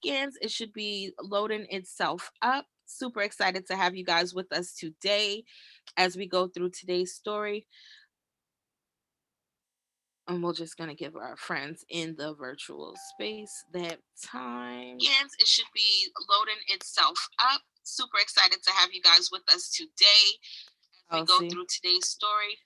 Seconds. It should be loading itself up. Super excited to have you guys with us today as we go through today's story. And we're just going to give our friends in the virtual space that time. Seconds. It should be loading itself up. Super excited to have you guys with us today as we go through today's story.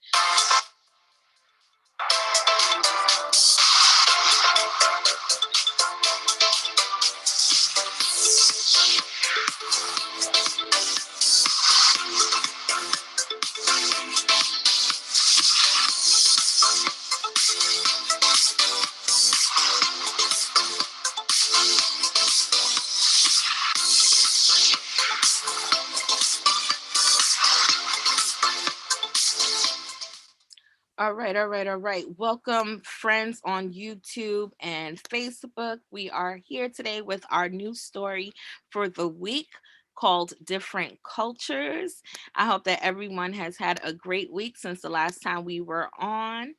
All right. Welcome, friends on YouTube and Facebook. We are here today with our new story for the week called Different Cultures. I hope that everyone has had a great week since the last time we were on.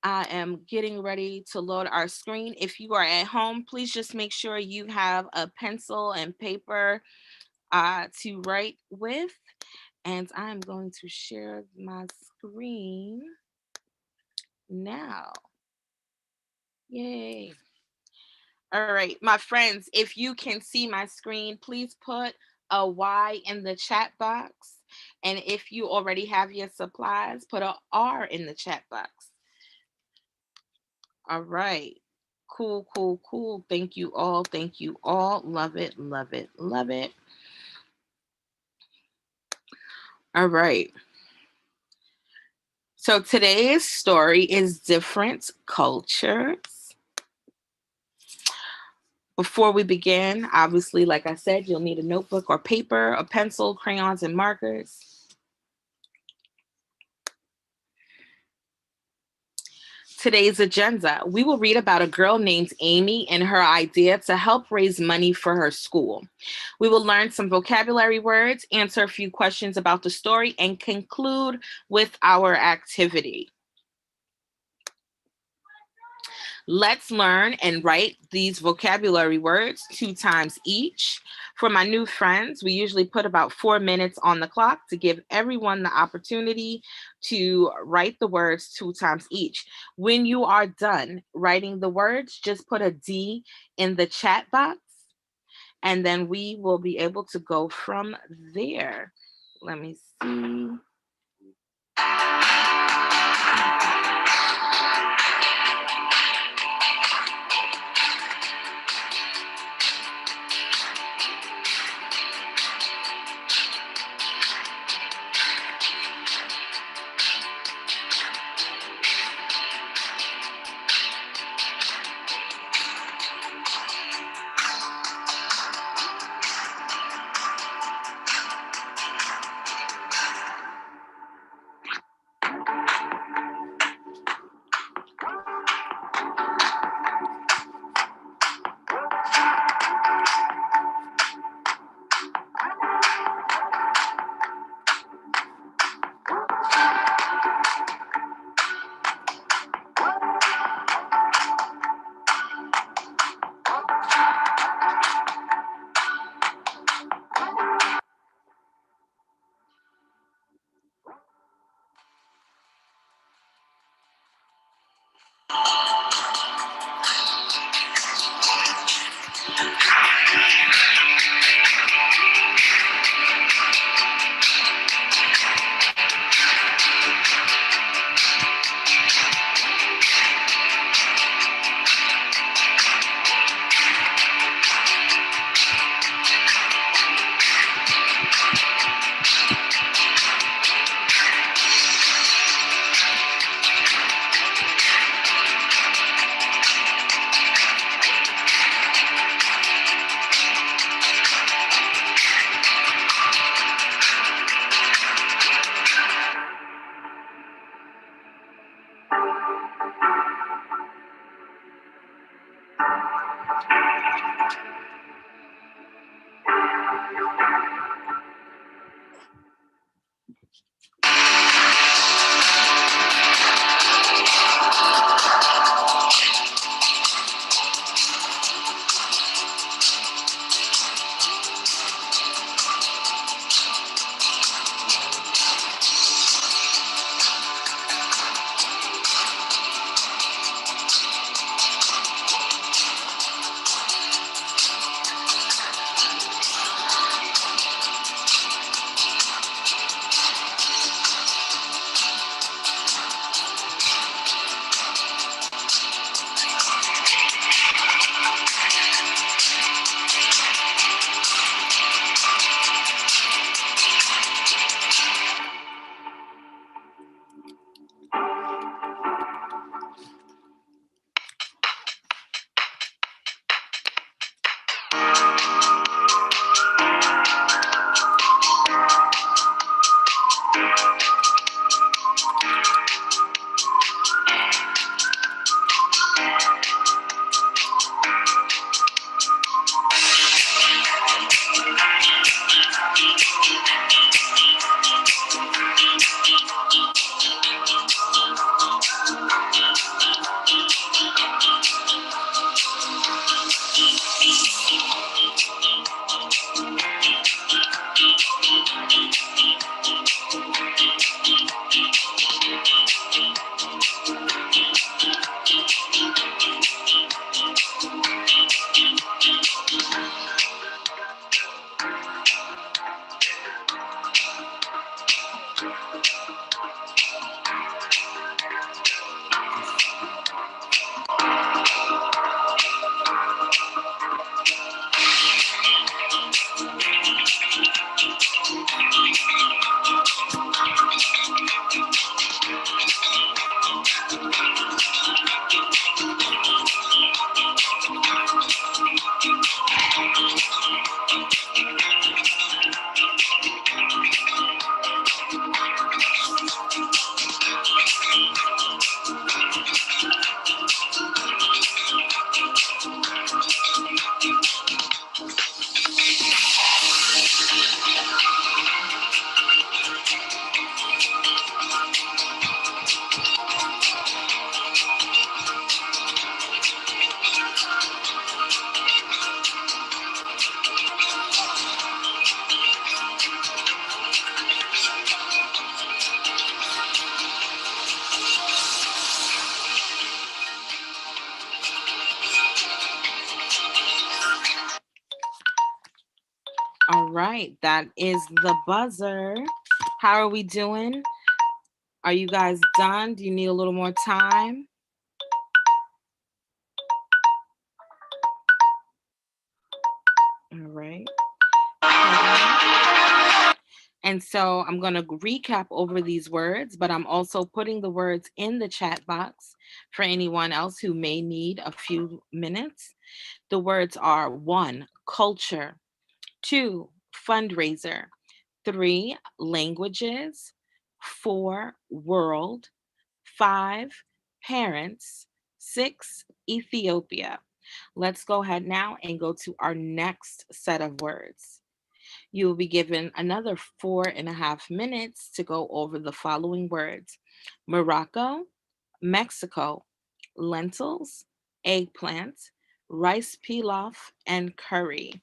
I am getting ready to load our screen. If you are at home, please just make sure you have a pencil and paper to write with. And I'm going to share my screen now. Yay. All right, my friends, if you can see my screen, please put a Y in the chat box. And if you already have your supplies, put a R in the chat box. All right. Cool, cool, cool. Thank you all. Thank you all. Love it, love it, love it. All right. So today's story is Different Cultures. Before we begin, obviously, like I said, you'll need a notebook or paper, a pencil, crayons, and markers. Today's agenda, we will read about a girl named Amy and her idea to help raise money for her school. We will learn some vocabulary words, answer a few questions about the story, and conclude with our activity. Let's learn and write these vocabulary words 2 times each. For my new friends, we usually put about 4 minutes on the clock to give everyone the opportunity to write the words 2 times each. When you are done writing the words, just put a D in the chat box, and then we will be able to go from there. Let me see. right, that is the buzzer. How are we doing? Are you guys done? Do you need a little more time? All right. And so I'm going to recap over these words, but I'm also putting the words in the chat box for anyone else who may need a few minutes. The words are: one, culture; two, fundraiser; three, languages; four, world; five, parents; six, Ethiopia. Let's go ahead now and go to our next set of words. You will be given another 4.5 minutes to go over the following words: Morocco, Mexico, lentils, eggplant, rice pilaf, and curry.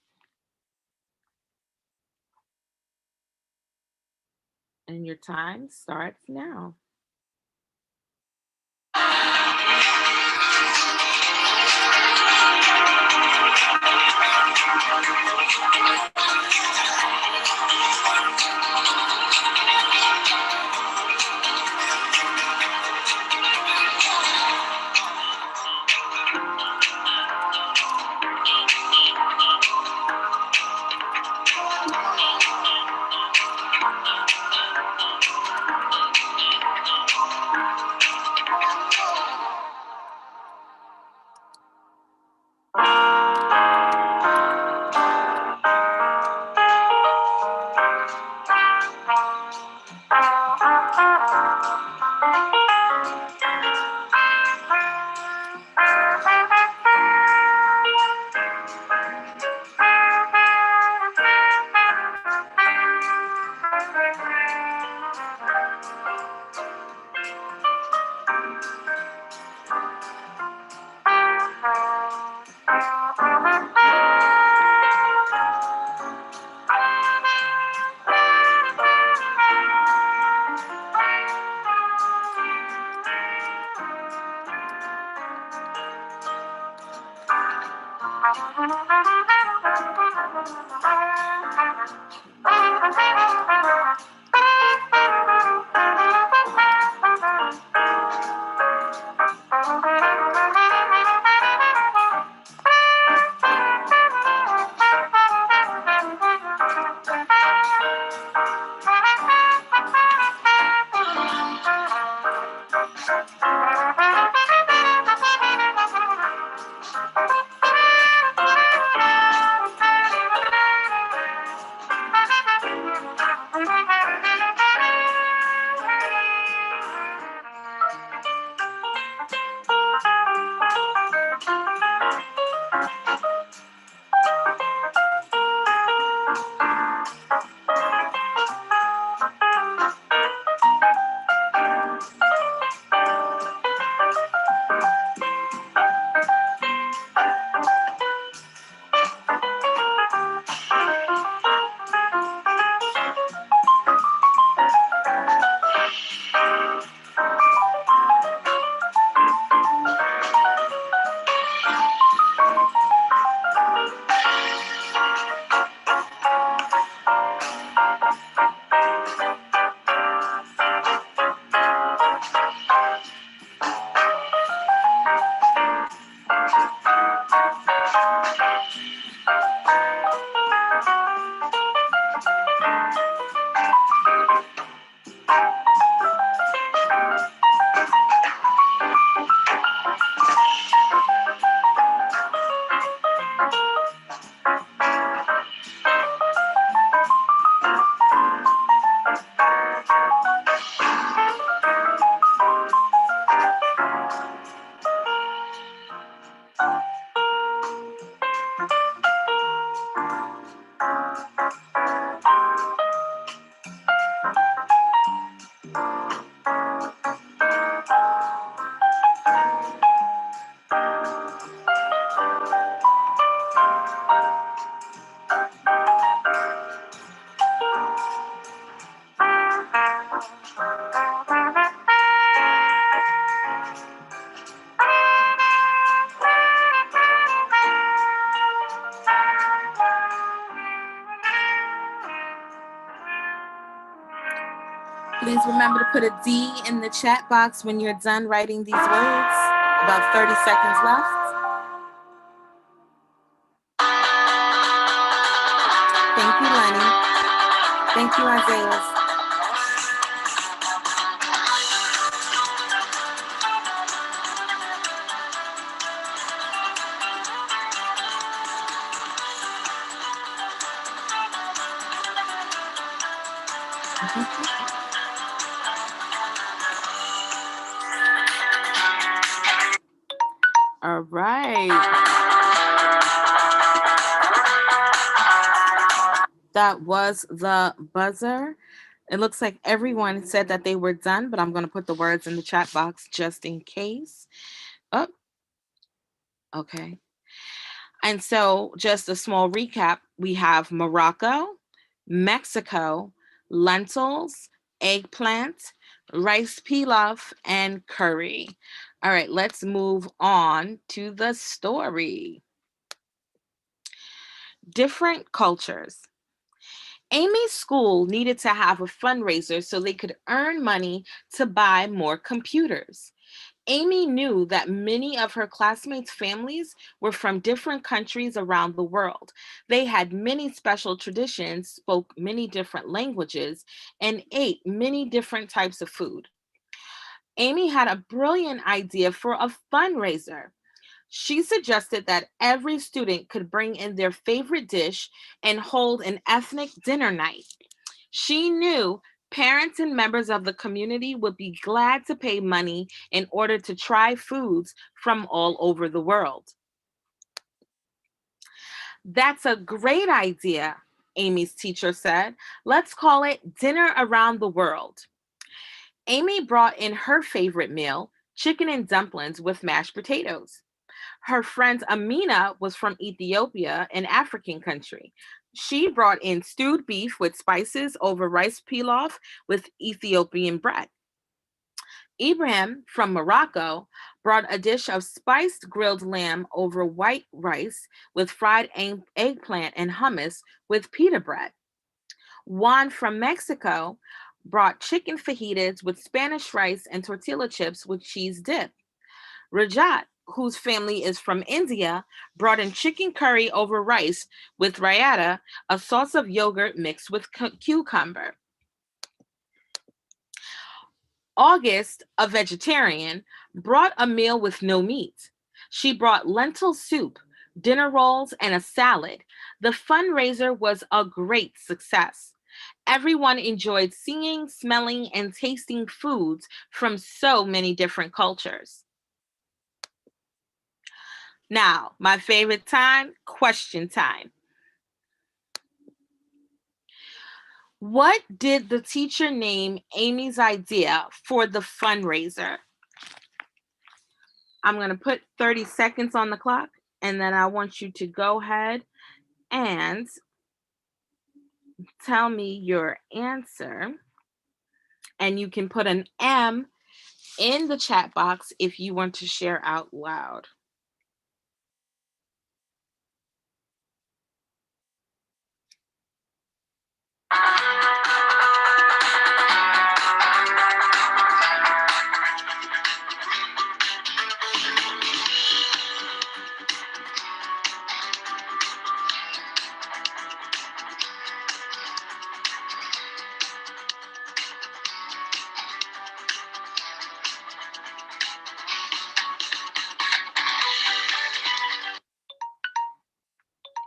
And your time starts now. Please remember to put a D in the chat box when you're done writing these words. About 30 seconds left. Thank you, Lenny. Thank you, Isaiah. All right. That was the buzzer. It looks like everyone said that they were done, but I'm going to put the words in the chat box just in case. Oh, okay. And so, just a small recap, we have Morocco, Mexico, lentils, eggplant, rice pilaf, and curry. All right, let's move on to the story. Different cultures. Amy's school needed to have a fundraiser so they could earn money to buy more computers. Amy knew that many of her classmates' families were from different countries around the world. They had many special traditions, spoke many different languages, and ate many different types of food. Amy had a brilliant idea for a fundraiser. She suggested that every student could bring in their favorite dish and hold an ethnic dinner night. She knew parents and members of the community would be glad to pay money in order to try foods from all over the world. That's a great idea, Amy's teacher said. Let's call it Dinner Around the World. Amy brought in her favorite meal, chicken and dumplings with mashed potatoes. Her friend Amina was from Ethiopia, an African country. She brought in stewed beef with spices over rice pilaf with Ethiopian bread. Ibrahim from Morocco brought a dish of spiced grilled lamb over white rice with fried eggplant and hummus with pita bread. Juan from Mexico brought chicken fajitas with Spanish rice and tortilla chips with cheese dip. Rajat, whose family is from India, brought in chicken curry over rice with rayata, a sauce of yogurt mixed with cucumber. August, a vegetarian, brought a meal with no meat. She brought lentil soup, dinner rolls, and a salad. The fundraiser was a great success. Everyone enjoyed seeing, smelling, and tasting foods from so many different cultures. Now, my favorite time, question time. What did the teacher name Amy's idea for the fundraiser? I'm going to put 30 seconds on the clock, and then I want you to go ahead and tell me your answer. And you can put an M in the chat box if you want to share out loud.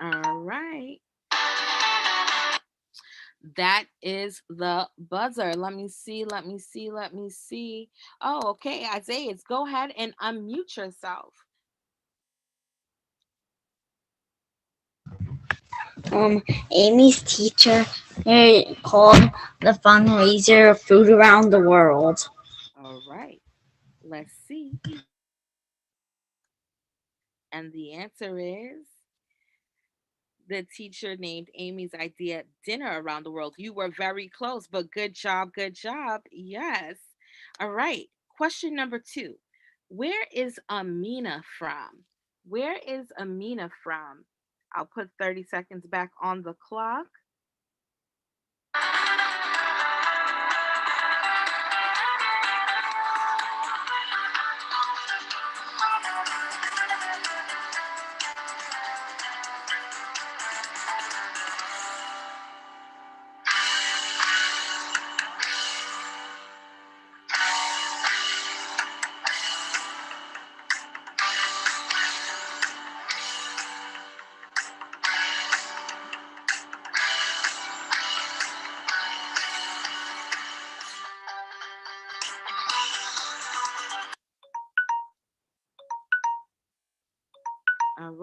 All right. That is the buzzer. Let me see. Let me see. Let me see. Oh, okay. Isaiah, go ahead and unmute yourself. Amy's teacher called the fundraiser Food Around the World. All right. Let's see. And the answer is the teacher named Amy's idea Dinner Around the World. You were very close, but good job. Good job. Yes. All right. Question number 2. Where is Amina from? Where is Amina from? I'll put 30 seconds back on the clock.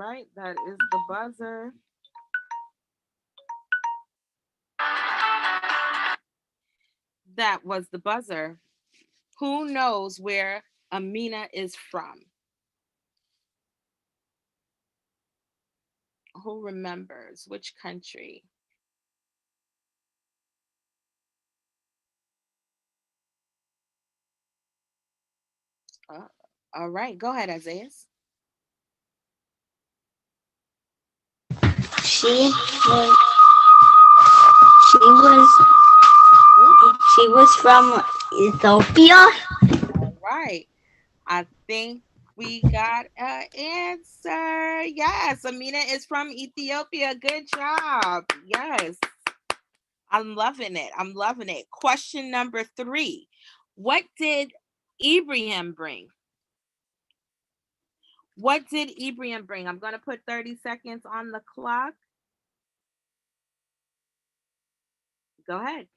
right, that is the buzzer. That was the buzzer. Who knows where Amina is from? Who remembers which country? Uh, all right, go ahead, Isaiah. She was she was she was from Ethiopia. All right. I think we got an answer. Yes, Amina is from Ethiopia. Good job. Yes, I'm loving it. I'm loving it. Question number 3. What did Ibrahim bring? What did Ibrahim bring? I'm going to put 30 seconds on the clock. Go ahead.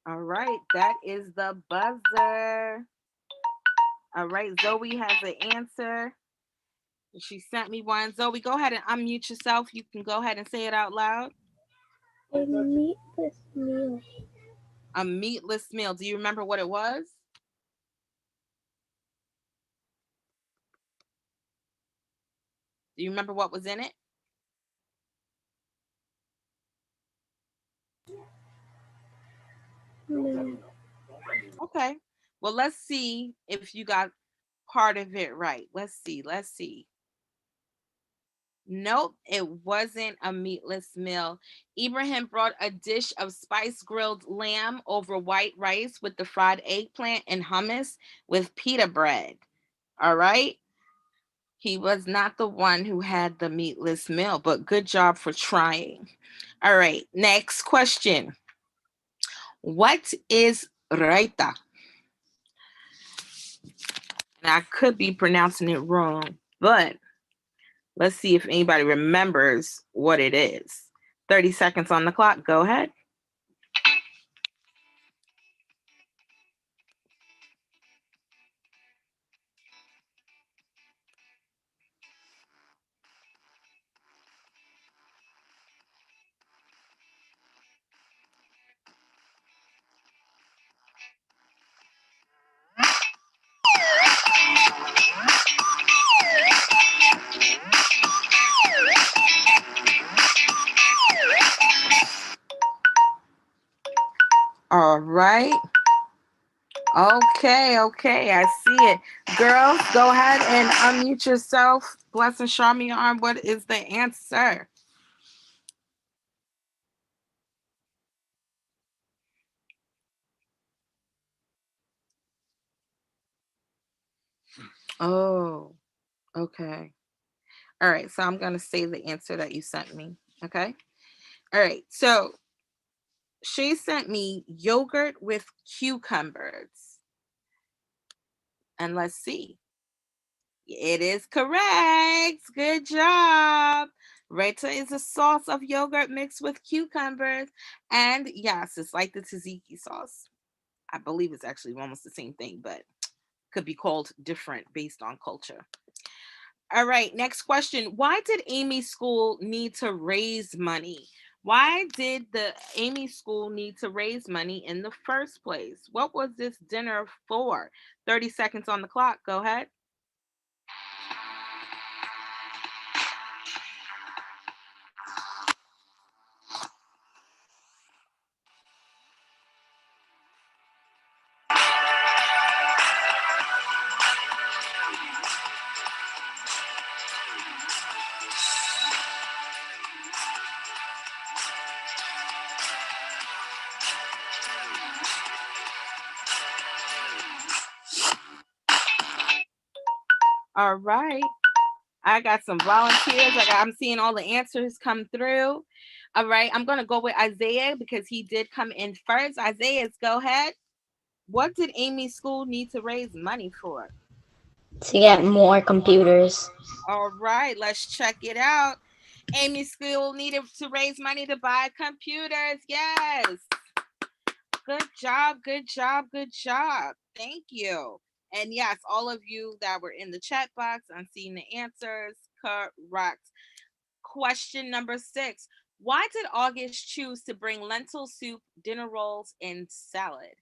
All right, that is the buzzer. All right, Zoe has an answer. She sent me one. Zoe, go ahead and unmute yourself. You can go ahead and say it out loud. A meatless meal. A meatless meal. Do you remember what it was? Do you remember what was in it? No. Okay. Well, let's see if you got part of it right. Let's see. Let's see. Nope, it wasn't a meatless meal. Ibrahim brought a dish of spice grilled lamb over white rice with the fried eggplant and hummus with pita bread. All right. He was not the one who had the meatless meal, but good job for trying. All right. Next question. What is raita? And I could be pronouncing it wrong, but let's see if anybody remembers what it is. 30 seconds on the clock. Go ahead. All right. Okay, okay. I see it. Girls, go ahead and unmute yourself. Blessing Charmian, what is the answer? Oh, okay. All right. So I'm going to say the answer that you sent me. Okay. All right. So she sent me yogurt with cucumbers. And let's see. It is correct. Good job. Raita is a sauce of yogurt mixed with cucumbers. And yes, it's like the tzatziki sauce. I believe it's actually almost the same thing, but could be called different based on culture. All right, next question. Why did Amy School need to raise money? Why did the Amy School need to raise money in the first place? What was this dinner for? 30 seconds on the clock. Go ahead. All right. I got some volunteers. I'm seeing all the answers come through. All right. I'm gonna go with Isaiah because he did come in first. Isaiah, go ahead. What did Amy's school need to raise money for? To get more computers. All right, let's check it out. Amy's school needed to raise money to buy computers. Yes. Good job, good job, good job. Thank you. And yes, all of you that were in the chat box, I'm seeing the answers. Correct. Question number 6. Why did August choose to bring lentil soup, dinner rolls, and salad?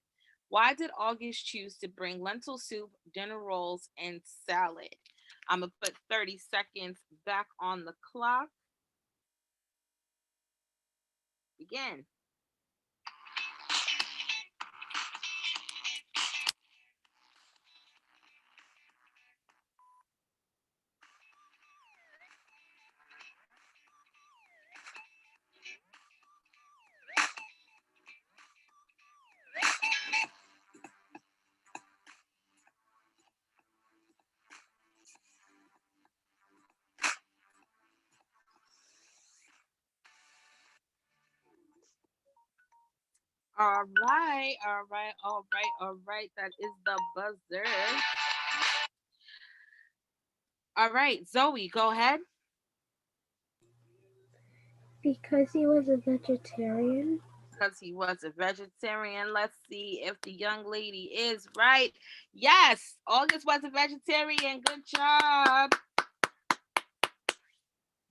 Why did August choose to bring lentil soup, dinner rolls, and salad? I'm going to put 30 seconds back on the clock. Begin. All right, all right, all right, all right. That is the buzzer. All right, Zoe, go ahead. Because he was a vegetarian. Because he was a vegetarian. Let's see if the young lady is right. Yes, August was a vegetarian. Good job.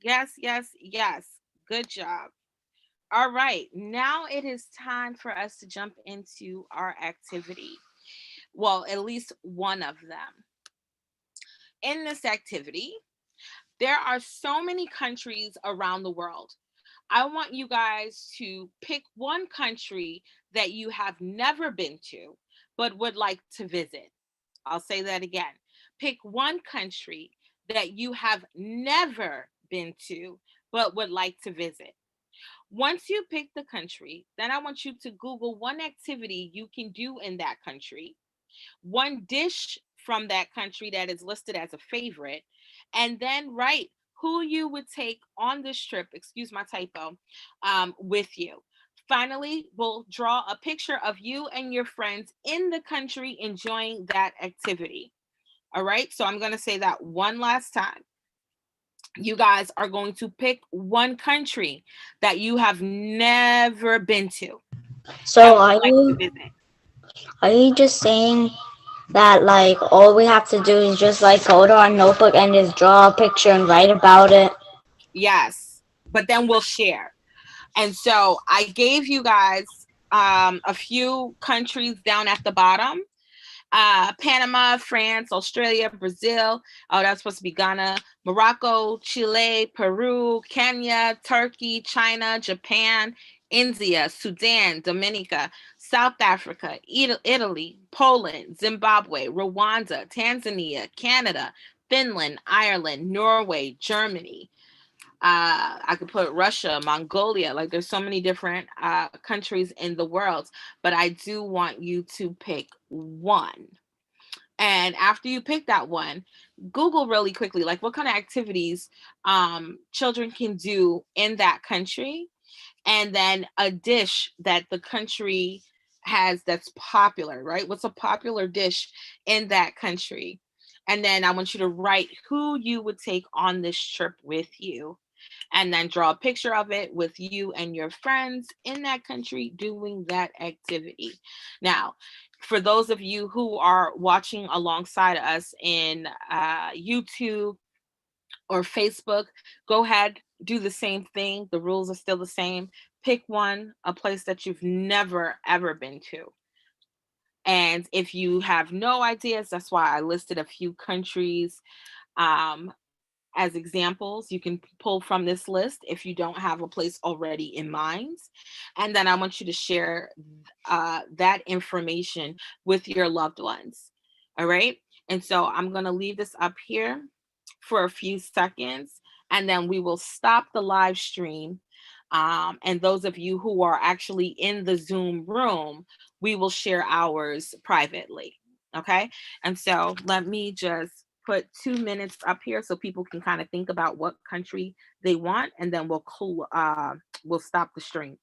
Yes, yes, yes. Good job. All right, now it is time for us to jump into our activity. Well, at least one of them. In this activity, there are so many countries around the world. I want you guys to pick one country that you have never been to but would like to visit. I'll say that again. Pick one country that you have never been to but would like to visit. Once you pick the country, then I want you to Google one activity you can do in that country, one dish from that country that is listed as a favorite, and then write who you would take on this trip, excuse my typo, with you. Finally, we'll draw a picture of you and your friends in the country enjoying that activity. All right, so I'm going to say that one last time. You guys are going to pick one country that you have never been to So and would like to visit. are you just saying that like all we have to do is just like go to our notebook and just draw a picture and write about it? Yes, but then we'll share. And so I gave you guys a few countries down at the bottom. Panama, France, Australia, Brazil. Oh, that's supposed to be Ghana, Morocco, Chile, Peru, Kenya, Turkey, China, Japan, India, Sudan, Dominica, South Africa, Italy, Poland, Zimbabwe, Rwanda, Tanzania, Canada, Finland, Ireland, Norway, Germany. I could put Russia, Mongolia. Like there's so many different countries in the world, but I do want you to pick one. And after you pick that one, Google really quickly, like what kind of activities children can do in that country, and then a dish that the country has that's popular, right? What's a popular dish in that country? And then I want you to write who you would take on this trip with you, and then draw a picture of it with you and your friends in that country doing that activity. Now, for those of you who are watching alongside us in YouTube or Facebook, go ahead, do the same thing. The rules are still the same. Pick one, a place that you've never, ever been to. And if you have no ideas, that's why I listed a few countries um, as examples. You can pull from this list if you don't have a place already in mind. And then I want you to share that information with your loved ones. All right. And so I'm going to leave this up here for a few seconds, and then we will stop the live stream. And those of you who are actually in the Zoom room, we will share ours privately. Okay. And so let me just put 2 minutes up here so people can kind of think about what country they want, and then we'll stop the stream.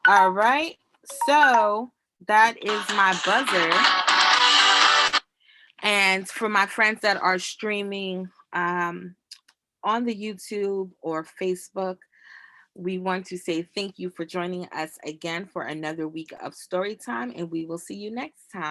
All right. So that is my buzzer. And for my friends that are streaming on the YouTube or Facebook, we want to say thank you for joining us again for another week of story time, and we will see you next time.